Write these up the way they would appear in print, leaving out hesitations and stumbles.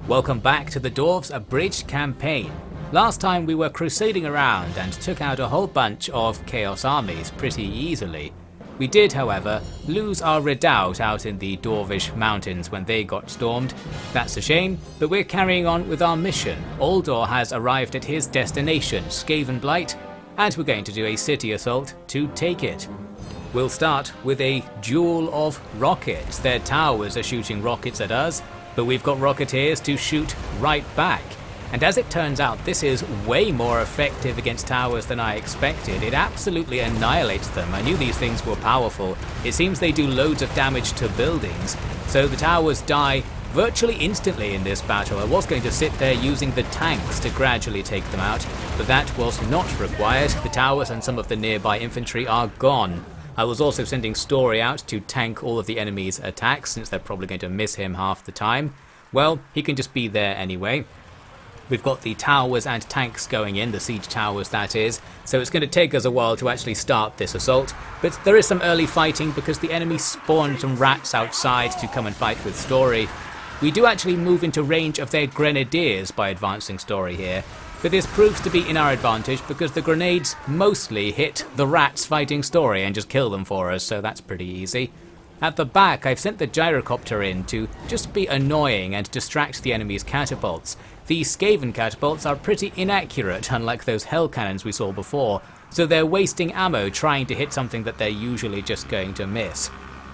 Welcome back to the Dwarfs Abridged campaign. Last time we were crusading around and took out a whole bunch of Chaos armies pretty easily. We did, however, lose our redoubt out in the Dwarvish mountains when they got stormed. That's a shame, but we're carrying on with our mission. Aldor has arrived at his destination, Skaven Blight, and we're going to do a city assault to take it. We'll start with a duel of rockets. Their towers are shooting rockets at us, but we've got rocketeers to shoot right back. And as it turns out, this is way more effective against towers than I expected. It absolutely annihilates them. I knew these things were powerful. It seems they do loads of damage to buildings, so the towers die virtually instantly in this battle. I was going to sit there using the tanks to gradually take them out, but that was not required. The towers and some of the nearby infantry are gone. I was also sending Story out to tank all of the enemy's attacks, since they're probably going to miss him half the time. Well, he can just be there anyway. We've got the towers and tanks going in, the siege towers that is, so it's going to take us a while to actually start this assault, but there is some early fighting because the enemy spawned some rats outside to come and fight with Story. We do actually move into range of their grenadiers by advancing Story here, but this proves to be in our advantage because the grenades mostly hit the rats fighting Story and just kill them for us, so that's pretty easy. At the back, I've sent the gyrocopter in to just be annoying and distract the enemy's catapults. The Skaven catapults are pretty inaccurate, unlike those hell cannons we saw before, so they're wasting ammo trying to hit something that they're usually just going to miss.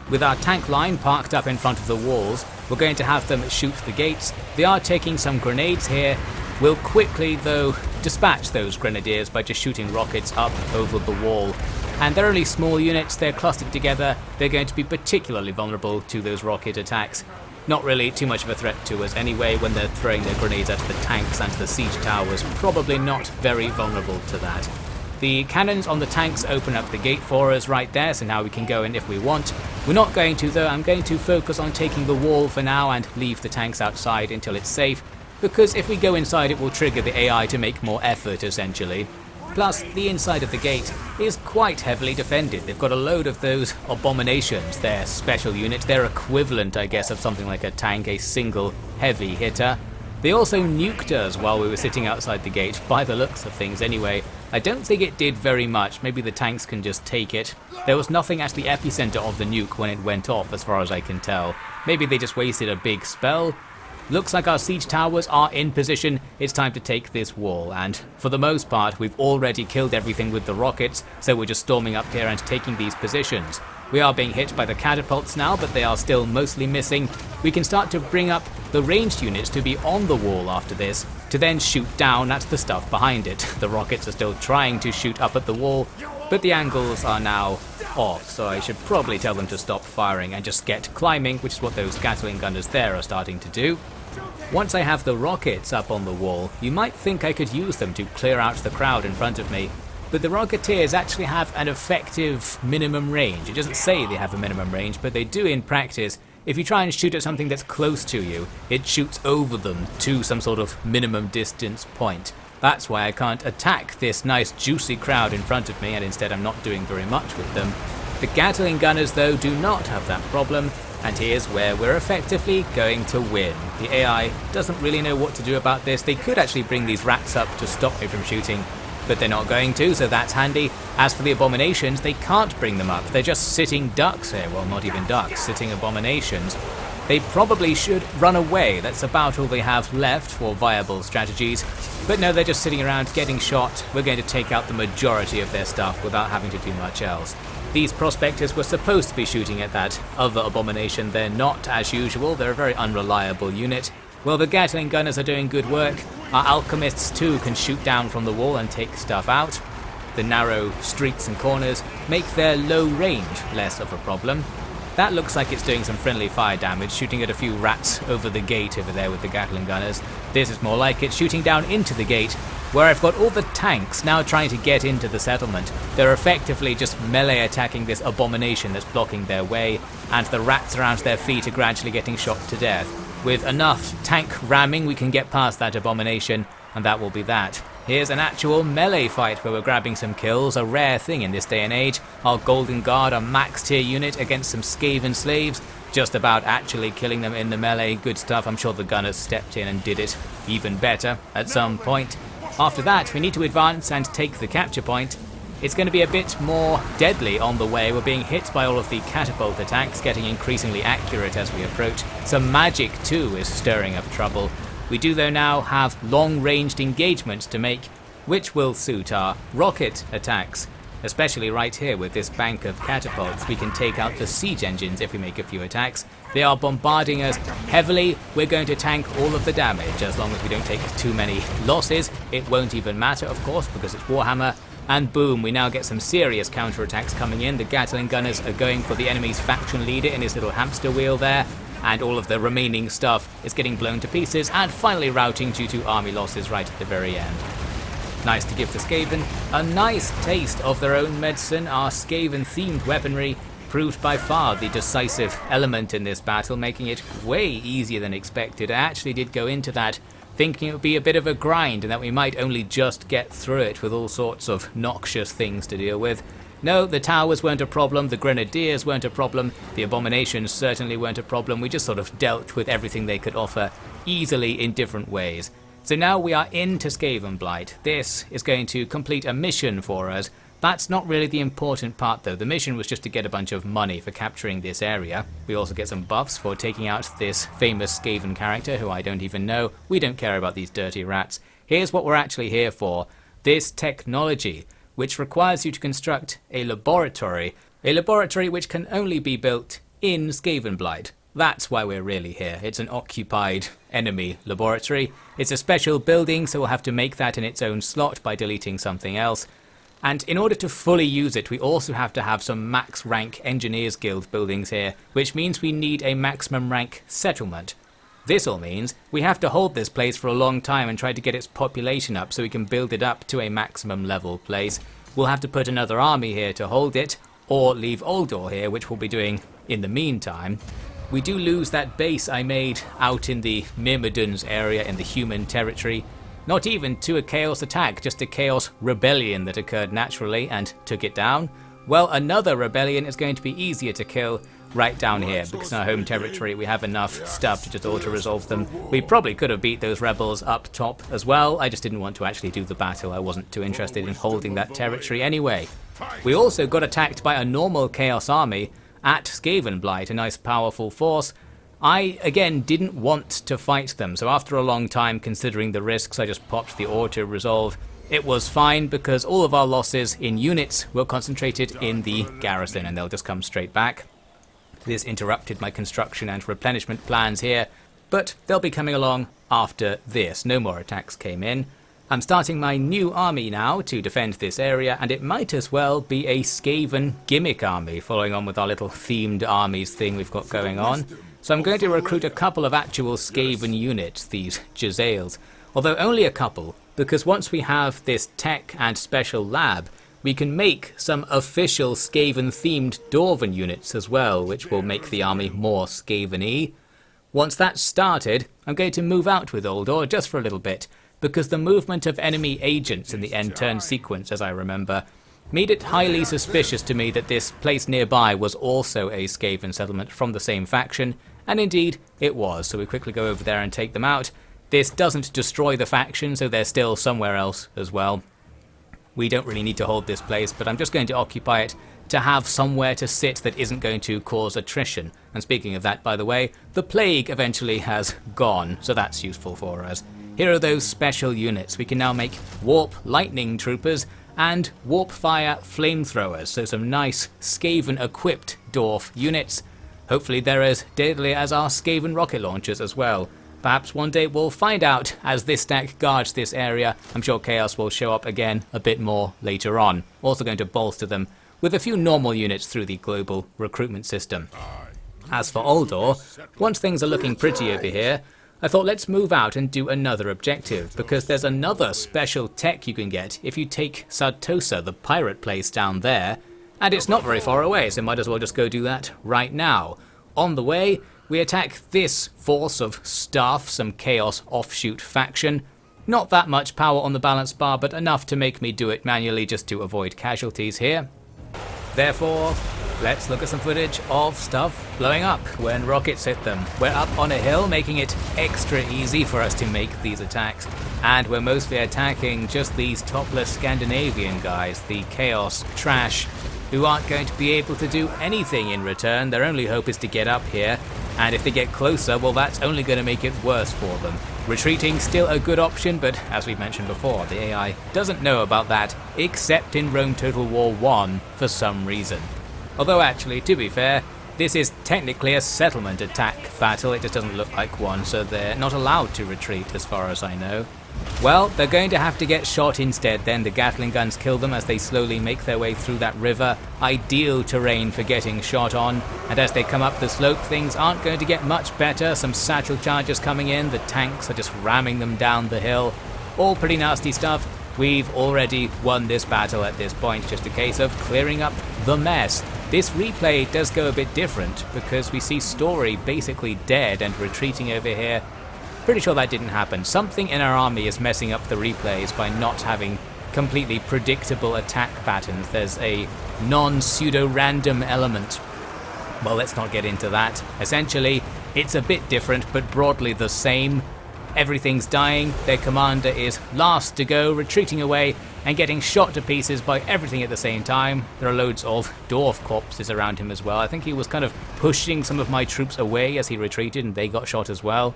With our tank line parked up in front of the walls, we're going to have them shoot the gates. They are taking some grenades here. We'll quickly, though, dispatch those grenadiers by just shooting rockets up over the wall. And they're only small units, they're clustered together, they're going to be particularly vulnerable to those rocket attacks. Not really too much of a threat to us anyway when they're throwing their grenades at the tanks and the siege towers, probably not very vulnerable to that. The cannons on the tanks open up the gate for us right there, so now we can go in if we want. We're not going to though, I'm going to focus on taking the wall for now and leave the tanks outside until it's safe, because if we go inside it will trigger the AI to make more effort essentially. Plus, the inside of the gate is quite heavily defended. They've got a load of those abominations, their special units, their equivalent I guess of something like a tank, a single heavy hitter. They also nuked us while we were sitting outside the gate, by the looks of things anyway. I don't think it did very much, maybe the tanks can just take it. There was nothing at the epicenter of the nuke when it went off as far as I can tell. Maybe they just wasted a big spell. Looks like our siege towers are in position. It's time to take this wall, and for the most part we've already killed everything with the rockets, so we're just storming up here and taking these positions. We are being hit by the catapults now, but they are still mostly missing. We can start to bring up the ranged units to be on the wall after this, to then shoot down at the stuff behind it. The rockets are still trying to shoot up at the wall, but the angles are now off, so I should probably tell them to stop firing and just get climbing, which is what those Gatling gunners there are starting to do. Once I have the rockets up on the wall, you might think I could use them to clear out the crowd in front of me, but the Rocketeers actually have an effective minimum range. It doesn't say they have a minimum range, but they do in practice. If you try and shoot at something that's close to you, it shoots over them to some sort of minimum distance point. That's why I can't attack this nice juicy crowd in front of me, and instead I'm not doing very much with them. The Gatling gunners though do not have that problem, and here's where we're effectively going to win. The AI doesn't really know what to do about this. They could actually bring these rats up to stop me from shooting, but they're not going to, so that's handy. As for the abominations, they can't bring them up. They're just sitting ducks here. Well, not even ducks, sitting abominations. They probably should run away. That's about all they have left for viable strategies. But no, they're just sitting around getting shot. We're going to take out the majority of their stuff without having to do much else. These prospectors were supposed to be shooting at that other abomination. They're not, as usual. They're a very unreliable unit. Well, the Gatling gunners are doing good work. Our alchemists too can shoot down from the wall and take stuff out. The narrow streets and corners make their low range less of a problem. That looks like it's doing some friendly fire damage, shooting at a few rats over the gate over there with the Gatling gunners. This is more like it, shooting down into the gate, where I've got all the tanks now trying to get into the settlement. They're effectively just melee attacking this abomination that's blocking their way, and the rats around their feet are gradually getting shot to death. With enough tank ramming we can get past that abomination, and that will be that. Here's an actual melee fight where we're grabbing some kills, a rare thing in this day and age. Our Golden Guard, a max tier unit against some Skaven slaves, just about actually killing them in the melee. Good stuff. I'm sure the gunners stepped in and did it even better at some point. After that, we need to advance and take the capture point. It's going to be a bit more deadly on the way. We're being hit by all of the catapult attacks, getting increasingly accurate as we approach. Some magic too is stirring up trouble. We do though now have long-ranged engagements to make, which will suit our rocket attacks. Especially right here with this bank of catapults, we can take out the siege engines if we make a few attacks. They are bombarding us heavily. We're going to tank all of the damage as long as we don't take too many losses. It won't even matter, of course, because it's Warhammer. And boom, we now get some serious counterattacks coming in. The Gatling gunners are going for the enemy's faction leader in his little hamster wheel there, and all of the remaining stuff is getting blown to pieces and finally routing due to army losses right at the very end. Nice to give the Skaven a nice taste of their own medicine. Our Skaven-themed weaponry proved by far the decisive element in this battle, making it way easier than expected. I actually did go into that thinking it would be a bit of a grind and that we might only just get through it with all sorts of noxious things to deal with. No, the towers weren't a problem, the grenadiers weren't a problem, the abominations certainly weren't a problem. We just sort of dealt with everything they could offer easily in different ways. So now we are into Skavenblight. This is going to complete a mission for us. That's not really the important part though. The mission was just to get a bunch of money for capturing this area. We also get some buffs for taking out this famous Skaven character who I don't even know. We don't care about these dirty rats. Here's what we're actually here for. This technology, which requires you to construct a laboratory which can only be built in Skavenblight. That's why we're really here. It's an occupied enemy laboratory. It's a special building, so we'll have to make that in its own slot by deleting something else. And in order to fully use it, we also have to have some max rank Engineers Guild buildings here, which means we need a maximum rank settlement. This all means we have to hold this place for a long time and try to get its population up so we can build it up to a maximum level place. We'll have to put another army here to hold it, or leave Uldor here, which we'll be doing in the meantime. We do lose that base I made out in the Myrmidons area in the human territory. Not even to a chaos attack, just a chaos rebellion that occurred naturally and took it down. Well, another rebellion is going to be easier to kill right down here, because in our home territory we have enough stuff to just auto-resolve them. We probably could have beat those rebels up top as well. I just didn't want to actually do the battle. I wasn't too interested in holding that territory anyway. We also got attacked by a normal chaos army at Skavenblight, a nice powerful force. I, again, didn't want to fight them, so after a long time considering the risks, I just popped the auto-resolve. It was fine because all of our losses in units were concentrated in the garrison and they'll just come straight back. This interrupted my construction and replenishment plans here, but they'll be coming along after this. No more attacks came in. I'm starting my new army now to defend this area, and it might as well be a Skaven gimmick army, following on with our little themed armies thing we've got going on. So I'm going to recruit a couple of actual Skaven units, these Jezzails, although only a couple, because once we have this tech and special lab, we can make some official Skaven-themed Dwarven units as well, which will make the army more Skaven-y. Once that's started, I'm going to move out with Uldor just for a little bit, because the movement of enemy agents in the end turn sequence, as I remember, made it highly suspicious to me that this place nearby was also a Skaven settlement from the same faction, and indeed it was, so we quickly go over there and take them out. This doesn't destroy the faction, so they're still somewhere else as well. We don't really need to hold this place, but I'm just going to occupy it to have somewhere to sit that isn't going to cause attrition. And speaking of that, by the way, the plague eventually has gone, so that's useful for us. Here are those special units. We can now make warp lightning troopers and warp fire flamethrowers, so some nice Skaven-equipped dwarf units. Hopefully they're as deadly as our Skaven rocket launchers as well. Perhaps one day we'll find out as this stack guards this area. I'm sure Chaos will show up again a bit more later on. Also going to bolster them with a few normal units through the global recruitment system. As for Uldor, once things are looking pretty over here, I thought let's move out and do another objective, because there's another special tech you can get if you take Sartosa, the pirate place down there, and it's not very far away, so might as well just go do that right now. On the way, we attack this force of staff, some Chaos offshoot faction. Not that much power on the balance bar, but enough to make me do it manually just to avoid casualties here. Therefore, let's look at some footage of stuff blowing up when rockets hit them. We're up on a hill, making it extra easy for us to make these attacks. And we're mostly attacking just these topless Scandinavian guys, the Chaos Trash, who aren't going to be able to do anything in return. Their only hope is to get up here, and if they get closer, well, that's only going to make it worse for them. Retreating still a good option, but as we've mentioned before, the AI doesn't know about that, except in Rome Total War 1 for some reason. Although actually, to be fair, this is technically a settlement attack battle, it just doesn't look like one, so they're not allowed to retreat as far as I know. Well, they're going to have to get shot instead then. The Gatling guns kill them as they slowly make their way through that river. Ideal terrain for getting shot on. And as they come up the slope, things aren't going to get much better. Some satchel charges coming in. The tanks are just ramming them down the hill. All pretty nasty stuff. We've already won this battle at this point. Just a case of clearing up the mess. This replay does go a bit different because we see Story basically dead and retreating over here. Pretty sure that didn't happen. Something in our army is messing up the replays by not having completely predictable attack patterns. There's a non-pseudo-random element. Well, let's not get into that. Essentially, it's a bit different, but broadly the same. Everything's dying, their commander is last to go, retreating away and getting shot to pieces by everything at the same time. There are loads of dwarf corpses around him as well. I think he was kind of pushing some of my troops away as he retreated and they got shot as well.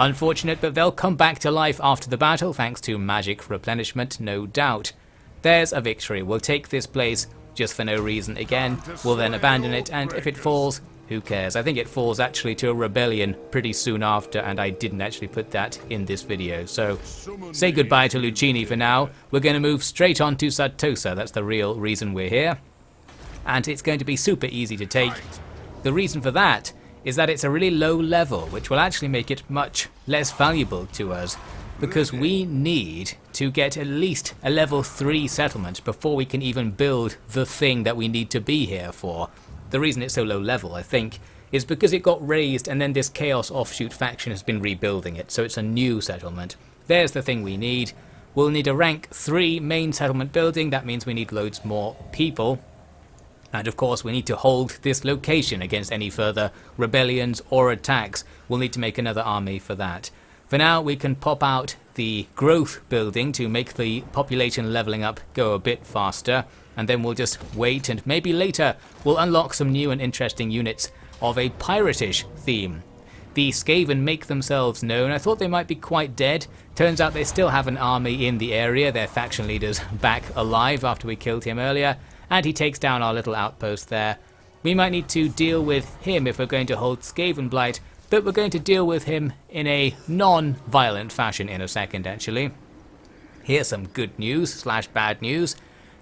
Unfortunate, but they'll come back to life after the battle thanks to magic replenishment, no doubt. There's a victory. We'll take this place just for no reason again. We'll then abandon it, and if it falls, who cares? I think it falls actually to a rebellion pretty soon after, and I didn't actually put that in this video. So say goodbye to Lucchini for now. We're going to move straight on to Sartosa. That's the real reason we're here. And it's going to be super easy to take. The reason for that is that it's a really low level, which will actually make it much less valuable to us, because we need to get at least a level 3 settlement before we can even build the thing that we need to be here for. The reason it's so low level, I think, is because it got raised and then this Chaos offshoot faction has been rebuilding it, so it's a new settlement. There's the thing we need. We'll need a rank 3 main settlement building. That means we need loads more people. And of course we need to hold this location against any further rebellions or attacks. We'll need to make another army for that. For now we can pop out the growth building to make the population leveling up go a bit faster, and then we'll just wait, and maybe later we'll unlock some new and interesting units of a pirate-ish theme. The Skaven make themselves known. I thought they might be quite dead. Turns out they still have an army in the area. Their faction leader's back alive after we killed him earlier, and he takes down our little outpost there. We might need to deal with him if we're going to hold Skaven Blight, but we're going to deal with him in a non-violent fashion in a second actually. Here's some good news / bad news.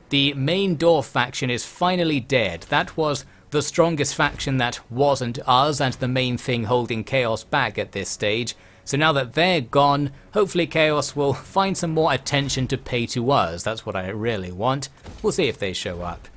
The main Dwarf faction is finally dead. That was the strongest faction that wasn't us and the main thing holding Chaos back at this stage. So now that they're gone, hopefully Chaos will find some more attention to pay to us. That's what I really want. We'll see if they show up.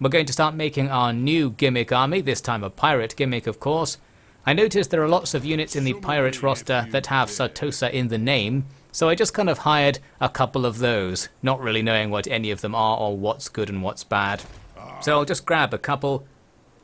We're going to start making our new gimmick army, this time a pirate gimmick of course. I noticed there are lots of units in the pirate roster that have Sartosa in the name, so I just kind of hired a couple of those, not really knowing what any of them are or what's good and what's bad. So I'll just grab a couple.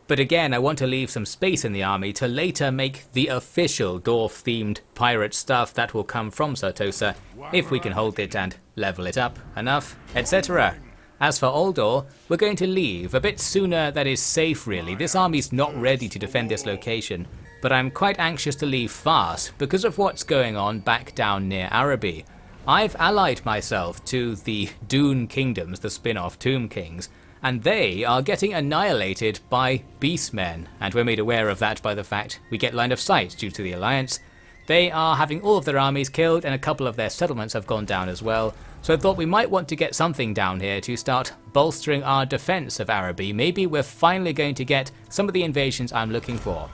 But again, I want to leave some space in the army to later make the official dwarf-themed pirate stuff that will come from Sartosa, if we can hold it and level it up enough, etc. As for Uldor, we're going to leave a bit sooner than is safe really. This army's not ready to defend this location, but I'm quite anxious to leave fast because of what's going on back down near Araby. I've allied myself to the Dune Kingdoms, the spin-off Tomb Kings, and they are getting annihilated by beastmen, and we're made aware of that by the fact we get line of sight due to the alliance. They are having all of their armies killed and a couple of their settlements have gone down as well, so I thought we might want to get something down here to start bolstering our defense of Araby. Maybe we're finally going to get some of the invasions I'm looking for.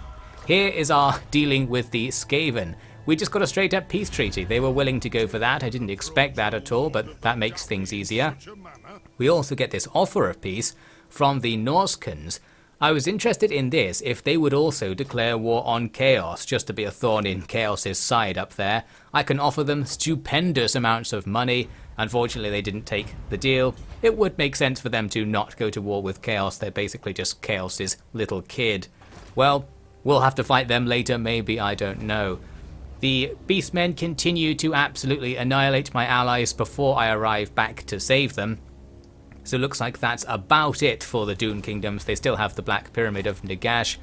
Here is our dealing with the Skaven. We just got a straight up peace treaty. They were willing to go for that. I didn't expect that at all, but that makes things easier. We also get this offer of peace from the Norskins. I was interested in this if they would also declare war on Chaos, just to be a thorn in Chaos's side up there. I can offer them stupendous amounts of money. Unfortunately, they didn't take the deal. It would make sense for them to not go to war with Chaos. They're basically just Chaos's little kid. Well, we'll have to fight them later, maybe, I don't know. The Beastmen continue to absolutely annihilate my allies before I arrive back to save them. So it looks like that's about it for the Dune Kingdoms. They still have the Black Pyramid of Nagash.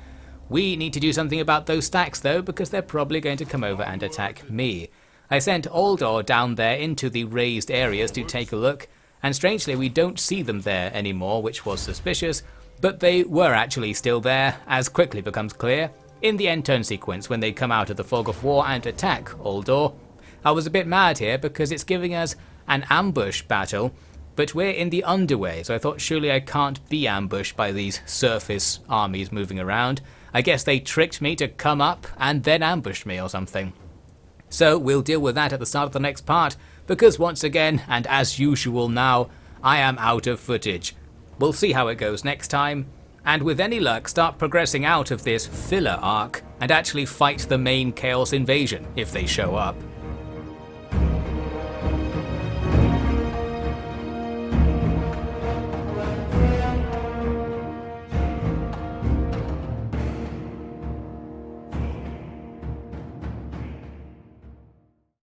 We need to do something about those stacks though, because they're probably going to come over and attack me. I sent Aldor down there into the raised areas to take a look, and strangely we don't see them there anymore, which was suspicious, but they were actually still there, as quickly becomes clear in the end turn sequence when they come out of the fog of war and attack Aldor. I was a bit mad here because it's giving us an ambush battle, but we're in the underway, so I thought surely I can't be ambushed by these surface armies moving around. I guess they tricked me to come up and then ambush me or something. So we'll deal with that at the start of the next part, because once again, and as usual now, I am out of footage. We'll see how it goes next time, and with any luck start progressing out of this filler arc and actually fight the main Chaos invasion if they show up.